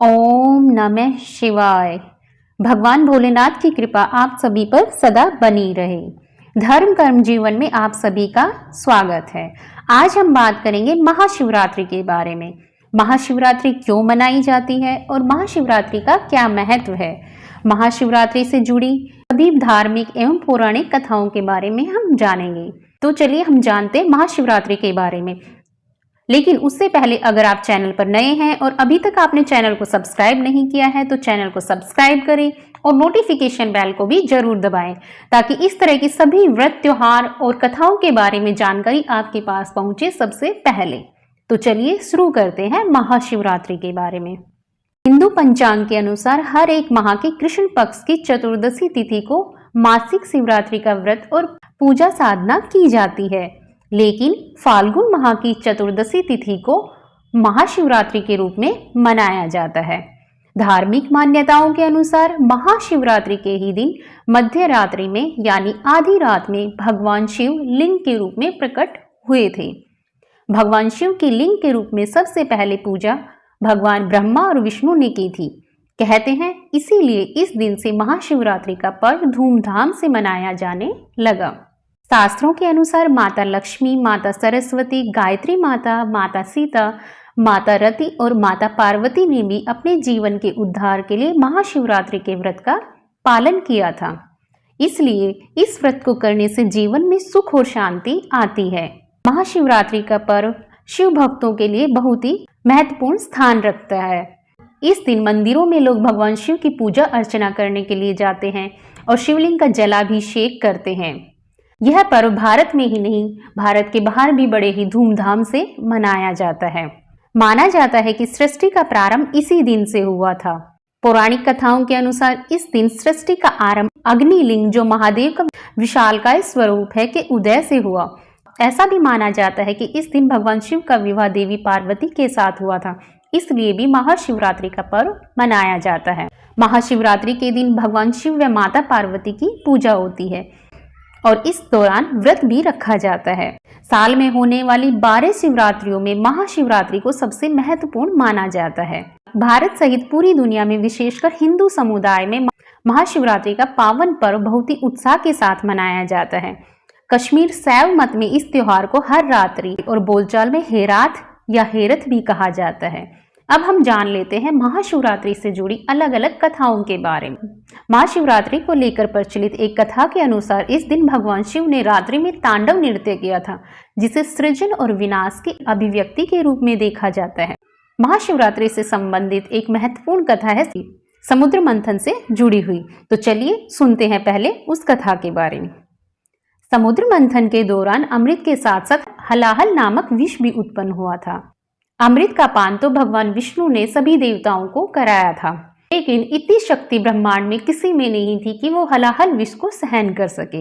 ओम नमः शिवाय। भगवान भोलेनाथ की कृपा आप सभी पर सदा बनी रहे। धर्म कर्म जीवन में आप सभी का स्वागत है। आज हम बात करेंगे महाशिवरात्रि के बारे में। महाशिवरात्रि क्यों मनाई जाती है और महाशिवरात्रि का क्या महत्व है। महाशिवरात्रि से जुड़ी सभी धार्मिक एवं पौराणिक कथाओं के बारे में हम जानेंगे। तो चलिए हम जानते हैं महाशिवरात्रि के बारे में। लेकिन उससे पहले अगर आप चैनल पर नए हैं और अभी तक आपने चैनल को सब्सक्राइब नहीं किया है तो चैनल को सब्सक्राइब करें और नोटिफिकेशन बेल को भी जरूर दबाएं ताकि इस तरह की सभी व्रत, त्योहार और कथाओं के बारे में जानकारी आपके पास पहुंचे सबसे पहले। तो चलिए शुरू करते हैं महाशिवरात्रि के बारे में। हिंदू पंचांग के अनुसार हर एक माह के कृष्ण पक्ष की चतुर्दशी तिथि को मासिक शिवरात्रि का व्रत और पूजा साधना की जाती है, लेकिन फाल्गुन माह की चतुर्दशी तिथि को महाशिवरात्रि के रूप में मनाया जाता है। धार्मिक मान्यताओं के अनुसार महाशिवरात्रि के ही दिन मध्य रात्रि में यानी आधी रात में भगवान शिव लिंग के रूप में प्रकट हुए थे। भगवान शिव की लिंग के रूप में सबसे पहले पूजा भगवान ब्रह्मा और विष्णु ने की थी। कहते हैं इसीलिए इस दिन से महाशिवरात्रि का पर्व धूमधाम से मनाया जाने लगा। शास्त्रों के अनुसार माता लक्ष्मी, माता सरस्वती, गायत्री माता, माता सीता, माता रति और माता पार्वती ने भी अपने जीवन के उद्धार के लिए महाशिवरात्रि के व्रत का पालन किया था। इसलिए इस व्रत को करने से जीवन में सुख और शांति आती है। महाशिवरात्रि का पर्व शिव भक्तों के लिए बहुत ही महत्वपूर्ण स्थान रखता है। इस दिन मंदिरों में लोग भगवान शिव की पूजा अर्चना करने के लिए जाते हैं और शिवलिंग का जलाभिषेक करते हैं। यह पर्व भारत में ही नहीं, भारत के बाहर भी बड़े ही धूमधाम से मनाया जाता है। माना जाता है कि सृष्टि का प्रारंभ इसी दिन से हुआ था। पौराणिक कथाओं के अनुसार इस दिन सृष्टि का आरंभ अग्निलिंग, जो महादेव का विशालकाय स्वरूप है, के उदय से हुआ। ऐसा भी माना जाता है कि इस दिन भगवान शिव का विवाह देवी पार्वती के साथ हुआ था, इसलिए भी महाशिवरात्रि का पर्व मनाया जाता है। महाशिवरात्रि के दिन भगवान शिव व माता पार्वती की पूजा होती है और इस दौरान व्रत भी रखा जाता है। साल में होने वाली 12 शिवरात्रियों में महाशिवरात्रि को सबसे महत्वपूर्ण माना जाता है। भारत सहित पूरी दुनिया में विशेषकर हिंदू समुदाय में महाशिवरात्रि का पावन पर्व बहुत ही उत्साह के साथ मनाया जाता है। कश्मीर शैव मत में इस त्योहार को हर रात्रि और बोलचाल में हेरात या हेरत भी कहा जाता है। अब हम जान लेते हैं महाशिवरात्रि से जुड़ी अलग अलग कथाओं के बारे में। महाशिवरात्रि को लेकर प्रचलित एक कथा के अनुसार इस दिन भगवान शिव ने रात्रि में तांडव नृत्य किया था, जिसे सृजन और विनाश की अभिव्यक्ति के रूप में देखा जाता है। महाशिवरात्रि से संबंधित एक महत्वपूर्ण कथा है समुद्र मंथन से जुड़ी हुई। तो चलिए सुनते हैं पहले उस कथा के बारे में। समुद्र मंथन के दौरान अमृत के साथ साथ हलाहल नामक विष भी उत्पन्न हुआ था। अमृत का पान तो भगवान विष्णु ने सभी देवताओं को कराया था, लेकिन इतनी शक्ति ब्रह्मांड में किसी में नहीं थी कि वो हलाहल विष को सहन कर सके।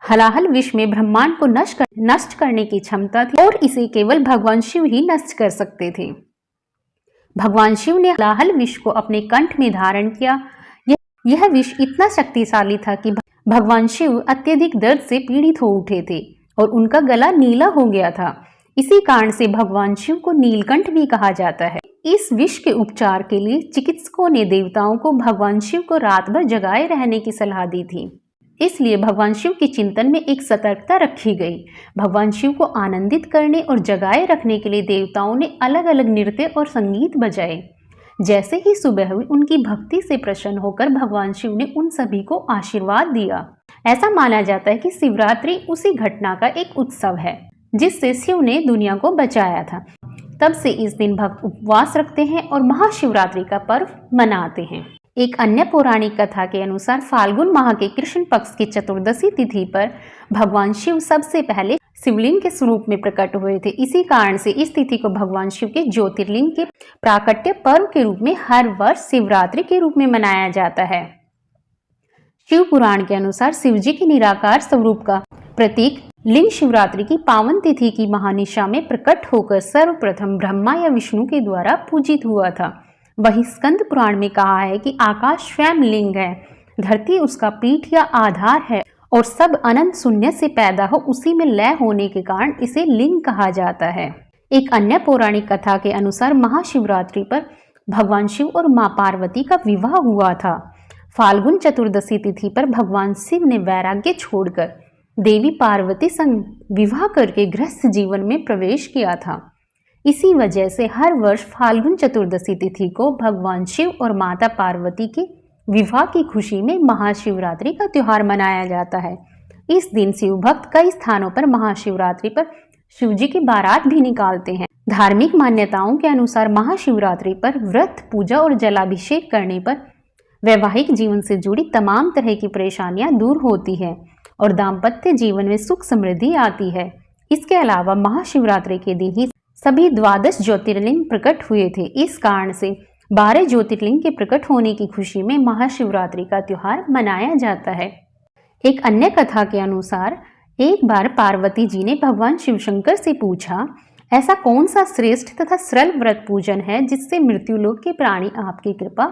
हलाहल विष में ब्रह्मांड को नष्ट करने की क्षमता थी और इसे केवल भगवान शिव ही नष्ट कर सकते थे। भगवान शिव ने हलाहल विष को अपने कंठ में धारण किया। यह विष इतना शक्तिशाली था कि भगवान शिव अत्यधिक दर्द से पीड़ित हो उठे थे और उनका गला नीला हो गया था। इसी कारण से भगवान शिव को नीलकंठ भी कहा जाता है। इस विष के उपचार के लिए चिकित्सकों ने देवताओं को भगवान शिव को रात भर जगाए रहने की सलाह दी थी। इसलिए भगवान शिव के चिंतन में एक सतर्कता रखी गई। भगवान शिव को आनंदित करने और जगाए रखने के लिए देवताओं ने अलग अलग नृत्य और संगीत बजाए। जैसे ही सुबह हुई, उनकी भक्ति से प्रसन्न होकर भगवान शिव ने उन सभी को आशीर्वाद दिया। ऐसा माना जाता है कि शिवरात्रि उसी घटना का एक उत्सव है जिससे शिव ने दुनिया को बचाया था। तब से इस दिन भक्त उपवास रखते हैं और महाशिवरात्रि का पर्व मनाते हैं। एक अन्य पौराणिक कथा के अनुसार फाल्गुन माह के कृष्ण पक्ष की चतुर्दशी तिथि पर भगवान शिव सबसे पहले शिवलिंग के स्वरूप में प्रकट हुए थे। इसी कारण से इस तिथि को भगवान शिव के ज्योतिर्लिंग के प्राकट्य पर्व के रूप में हर वर्ष शिवरात्रि के रूप में मनाया जाता है। शिव पुराण के अनुसार शिवजी के निराकार स्वरूप का प्रतीक लिंग शिवरात्रि की पावन तिथि की महानिशा में प्रकट होकर सर्वप्रथम ब्रह्मा या विष्णु के द्वारा पूजित हुआ था। वही स्कंद पुराण में कहा है कि आकाश स्वयं लिंग है, धरती उसका पीठ या आधार है और सब अनंत शून्य से पैदा हो उसी में लय होने के कारण इसे लिंग कहा जाता है। एक अन्य पौराणिक कथा के अनुसार महाशिवरात्रि पर भगवान शिव और मां पार्वती का विवाह हुआ था। फाल्गुन चतुर्दशी तिथि पर भगवान शिव ने वैराग्य छोड़कर देवी पार्वती संग विवाह करके गृहस्थ जीवन में प्रवेश किया था। इसी वजह से हर वर्ष फाल्गुन चतुर्दशी तिथि को भगवान शिव और माता पार्वती के विवाह की खुशी में महाशिवरात्रि का त्योहार मनाया जाता है। इस दिन शिव भक्त कई स्थानों पर महाशिवरात्रि पर शिव जी की बारात भी निकालते हैं। धार्मिक मान्यताओं के अनुसार महाशिवरात्रि पर व्रत, पूजा और जलाभिषेक करने पर वैवाहिक जीवन से जुड़ी तमाम तरह की परेशानियां दूर होती है और दाम्पत्य जीवन में सुख समृद्धि आती है। इसके अलावा महाशिवरात्रि के दिन ही सभी 12 ज्योतिर्लिंग प्रकट हुए थे। इस कारण से 12 ज्योतिर्लिंग के प्रकट होने की खुशी में महाशिवरात्रि का त्योहार मनाया जाता है। एक अन्य कथा के अनुसार एक बार पार्वती जी ने भगवान शिवशंकर से पूछा, ऐसा कौन सा श्रेष्ठ तथा सरल व्रत पूजन है जिससे मृत्युलोक के प्राणी आपकी कृपा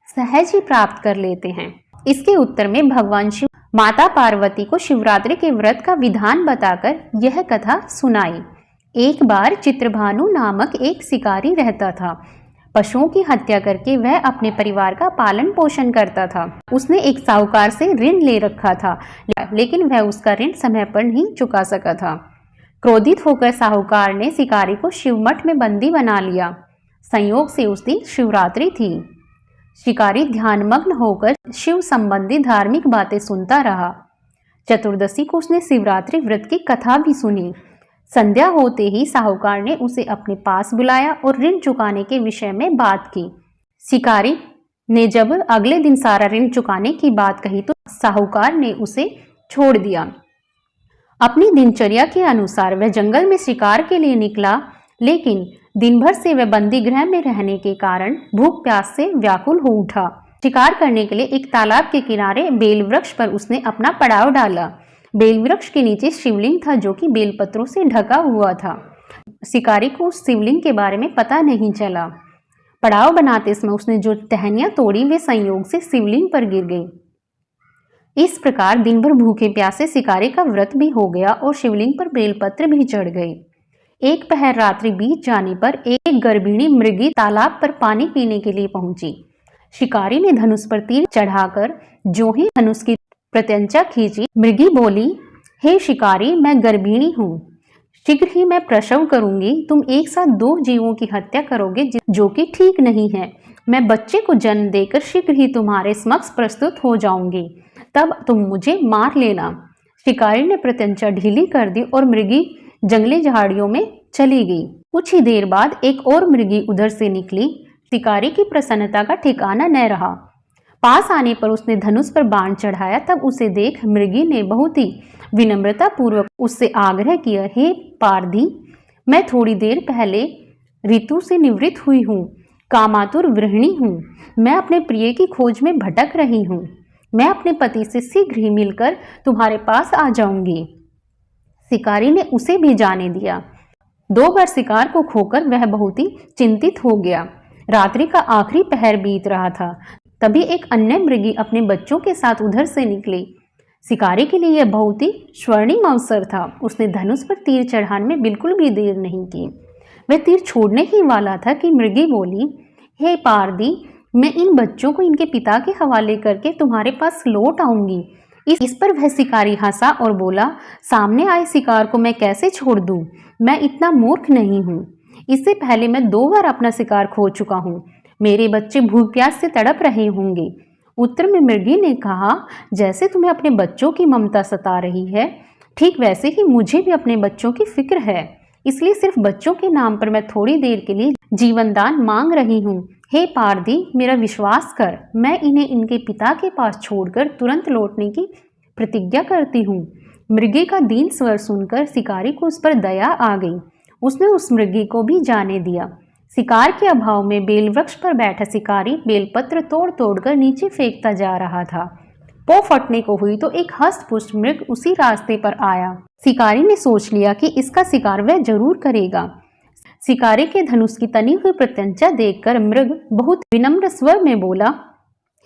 सहज ही प्राप्त कर लेते हैं। इसके उत्तर में भगवान शिव माता पार्वती को शिवरात्रि के व्रत का विधान बताकर यह कथा सुनाई। एक बार चित्रभानु नामक एक शिकारी रहता था। पशुओं की हत्या करके वह अपने परिवार का पालन पोषण करता था। उसने एक साहूकार से ऋण ले रखा था, लेकिन वह उसका ऋण समय पर नहीं चुका सका था। क्रोधित होकर साहूकार ने शिकारी को शिवमठ में बंदी बना लिया। संयोग से उस दिन शिवरात्रि थी। शिकारी ध्यानमग्न होकर शिव संबंधी धार्मिक बातें सुनता रहा। चतुर्दशी को उसने शिवरात्रि व्रत की कथा भी सुनी। संध्या होते ही साहूकार ने उसे अपने पास बुलाया और ऋण चुकाने के विषय में बात की। शिकारी ने जब अगले दिन सारा ऋण चुकाने की बात कही तो साहूकार ने उसे छोड़ दिया। अपनी दिनचर्या के अनुसार वह जंगल में शिकार के लिए निकला, लेकिन दिन भर से वह बंदी गृह में रहने के कारण भूख प्यास से व्याकुल हो उठा। शिकार करने के लिए एक तालाब के किनारे बेल वृक्ष पर उसने अपना पड़ाव डाला। बेल वृक्ष के नीचे शिवलिंग था जो कि बेलपत्रों से ढका हुआ था। शिकारी को उस शिवलिंग के बारे में पता नहीं चला। पड़ाव बनाते समय उसने जो टहनियां तोड़ी वे संयोग से शिवलिंग पर गिर गई। इस प्रकार दिन भर भूखे प्यासे शिकारी का व्रत भी हो गया और शिवलिंग पर बेलपत्र भी चढ़ गए। एक पहर रात्रि बीत जाने पर एक गर्भिणी मृगी तालाब पर पानी पीने के लिए पहुंची। शिकारी ने धनुष पर तीर चढ़ाकर जो ही धनुष की प्रत्यंचा खींची, मृगी बोली, हे शिकारी, मैं गर्भिणी हूँ, शीघ्र ही मैं प्रसव करूंगी। तुम एक साथ 2 जीवों की हत्या करोगे जो कि ठीक नहीं है। मैं बच्चे को जन्म देकर शीघ्र ही तुम्हारे समक्ष प्रस्तुत हो जाऊंगी, तब तुम मुझे मार लेना। शिकारी ने प्रत्यंचा ढीली कर दी और मृगी जंगली झाड़ियों में चली गई। कुछ ही देर बाद एक और मृगी उधर से निकली। शिकारी की प्रसन्नता का ठिकाना न रहा। पास आने पर उसने धनुष पर बाण चढ़ाया। तब उसे देख मृगी ने बहुत ही विनम्रता पूर्वक उससे आग्रह किया, हे पारधी, मैं थोड़ी देर पहले ऋतु से निवृत्त हुई हूँ, कामातुर गृहिणी हूँ। मैं अपने प्रिय की खोज में भटक रही हूँ। मैं अपने पति से शीघ्र ही मिलकर तुम्हारे पास आ जाऊंगी। शिकारी ने उसे भी जाने दिया। 2 बार शिकार को खोकर वह बहुत ही चिंतित हो गया। रात्रि का आखिरी पहर बीत रहा था। तभी एक अन्य मृगी अपने बच्चों के साथ उधर से निकली। शिकारी के लिए यह बहुत ही स्वर्णिम अवसर था। उसने धनुष पर तीर चढ़ाने में बिल्कुल भी देर नहीं की। वह तीर छोड़ने ही वाला था कि मृगी बोली, हे पारदी, मैं इन बच्चों को इनके पिता के हवाले करके तुम्हारे पास लौट आऊंगी। इस पर वह शिकारी हंसा और बोला, सामने आए शिकार को मैं कैसे छोड़ दूं? मैं इतना मूर्ख नहीं हूँ। इससे पहले मैं 2 बार अपना शिकार खो चुका हूँ। मेरे बच्चे भूख प्यास से तड़प रहे होंगे। उत्तर में मृगी ने कहा, जैसे तुम्हें अपने बच्चों की ममता सता रही है, ठीक वैसे ही मुझे भी अपने बच्चों की फिक्र है। इसलिए सिर्फ बच्चों के नाम पर मैं थोड़ी देर के लिए जीवन दान मांग रही हूँ। हे पारधी, मेरा विश्वास कर, मैं इन्हें इनके पिता के पास छोड़कर तुरंत लौटने की प्रतिज्ञा करती हूँ। मृगी का दीन स्वर सुनकर शिकारी को उस पर दया आ गई। उसने उस मृगी को भी जाने दिया। शिकार के अभाव में बेल वृक्ष पर बैठा शिकारी बेलपत्र तोड़ तोड़कर नीचे फेंकता जा रहा था। पौ फटने को हुई तो एक हस्तपुष्ट मृग उसी रास्ते पर आया। शिकारी ने सोच लिया कि इसका शिकार वह जरूर करेगा। शिकारी के धनुष की तनी हुई प्रत्यंचा देखकर मृग बहुत विनम्र स्वर में बोला,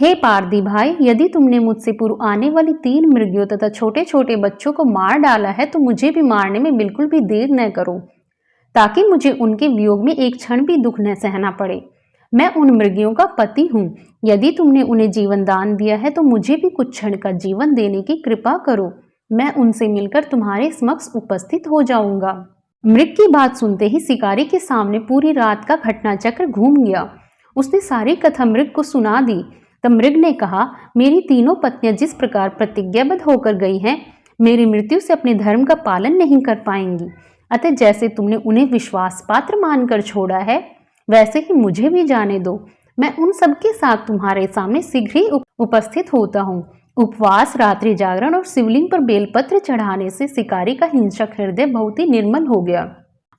हे पारदी भाई, यदि तुमने मुझसे पूर्व आने वाली 3 मृगियों तथा छोटे छोटे बच्चों को मार डाला है तो मुझे भी मारने में बिल्कुल भी देर न करो, ताकि मुझे उनके वियोग में एक क्षण भी दुख न सहना पड़े। मैं उन मृगियों का पति हूँ। यदि तुमने उन्हें जीवन दान दिया है तो मुझे भी कुछ क्षण का जीवन देने की कृपा करो। मैं उनसे मिलकर तुम्हारे समक्ष उपस्थित हो जाऊंगा। मृग की बात सुनते ही शिकारी के सामने पूरी रात का घटना चक्र घूम गया। उसने सारी कथा मृग को सुना दी। तब मृग ने कहा, मेरी तीनों पत्नियां जिस प्रकार प्रतिज्ञाबद्ध होकर गई हैं, मेरी मृत्यु से अपने धर्म का पालन नहीं कर पाएंगी। अतः जैसे तुमने उन्हें विश्वास पात्र मानकर छोड़ा है, वैसे ही मुझे भी जाने दो। मैं उन सबके साथ तुम्हारे सामने शीघ्र ही उपस्थित होता हूँ। उपवास, रात्रि जागरण और शिवलिंग पर बेलपत्र चढ़ाने से शिकारी का हिंसक हृदय बहुत ही निर्मल हो गया।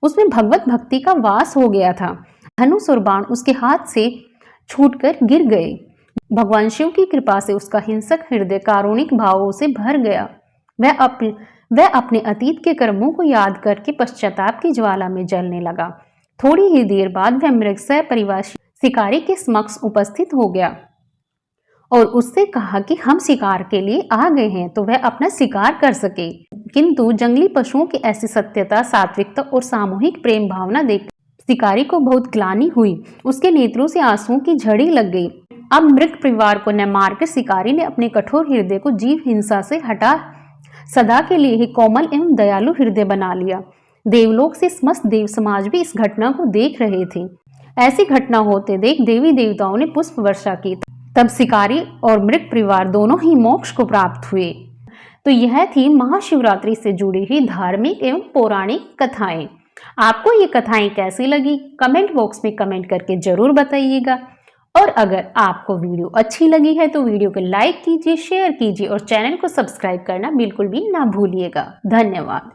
उसमें भगवत भक्ति का वास हो गया था। धनुष और बाण उसके हाथ से छूटकर गिर गए। भगवान शिव की कृपा से उसका हिंसक हृदय कारुणिक भावों से भर गया। वह अपने अतीत के कर्मों को याद करके पश्चाताप की ज्वाला में जलने लगा। थोड़ी ही देर बाद वह मृग सह परिवार शिकारी के समक्ष उपस्थित हो गया और उससे कहा कि हम शिकार के लिए आ गए हैं तो वह अपना शिकार कर सके। किंतु जंगली पशुओं की ऐसी सत्यता, सात्विकता और सामूहिक प्रेम भावना देख शिकारी को बहुत ग्लानि हुई। उसके नेत्रों से आंसुओं की झड़ी लग गई। अब मृग परिवार को न मारकर शिकारी ने अपने कठोर हृदय को जीव हिंसा से हटा सदा के लिए ही कोमल एवं दयालु हृदय बना लिया। देवलोक से समस्त देव समाज भी इस घटना को देख रहे थे। ऐसी घटना होते देख देवी देवताओं ने पुष्प वर्षा की। तब शिकारी और मृग परिवार दोनों ही मोक्ष को प्राप्त हुए। तो यह थी महाशिवरात्रि से जुड़ी हुई धार्मिक एवं पौराणिक कथाएं। आपको ये कथाएं कैसी लगी, कमेंट बॉक्स में कमेंट करके जरूर बताइएगा। और अगर आपको वीडियो अच्छी लगी है तो वीडियो को लाइक कीजिए, शेयर कीजिए और चैनल को सब्सक्राइब करना बिल्कुल भी ना भूलिएगा। धन्यवाद।